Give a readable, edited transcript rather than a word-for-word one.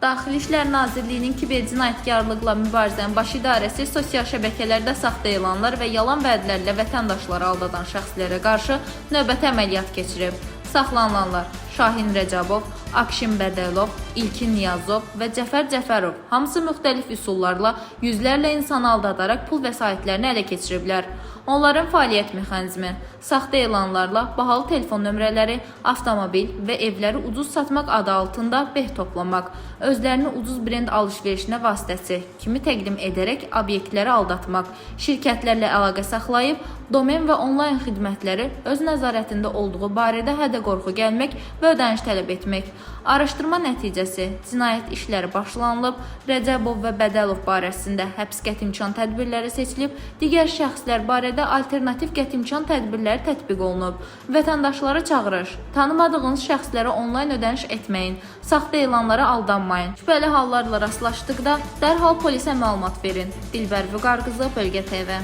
Daxili İşlər Nazirliyinin kiber cinayətkarlıqla mübarizənin baş idarəsi sosial şəbəkələrdə saxta elanlar və yalan vədlərlə vətəndaşları aldadan şəxslərə qarşı növbəti əməliyyat keçirib. Saxlanılanlar Şahin Rəcəbov, Akşin Bədəlov, İlkin Niyazov və Cəfər Cəfərov hamısı müxtəlif üsullarla yüzlərlə insanı aldadaraq pul vəsaitlərini ələ keçiriblər. Onların fəaliyyət mexanizmi saxta elanlarla bahalı telefon nömrələri, avtomobil və evləri ucuz satmaq adı altında beh toplamaq, özlərini ucuz brend alış-verişinə vasitəsi kimi təqdim edərək obyektləri aldatmaq, şirkətlərlə əlaqə saxlayıb, domen və onlayn xidmətləri öz nəzarətində olduğu barədə hədə-qorxu gəlmək və ödəniş tələb etmək. Araşdırma nəticəsi cinayət işləri başlanılıb, Rəcəbov və Bədəlov barəsində həbs qətimkan tədbirləri seçilib, digər şəxslər barədə alternativ qətimkan tədbirləri tətbiq olunub. Vətəndaşlara çağırış: tanımadığınız şəxslərə onlayn ödəniş etməyin, saxta elanlara aldanmayın. Şübhəli hallarla rastlaşdıqda dərhal polisə məlumat verin. Dilbər Vüqar qızı, Bölgə TV.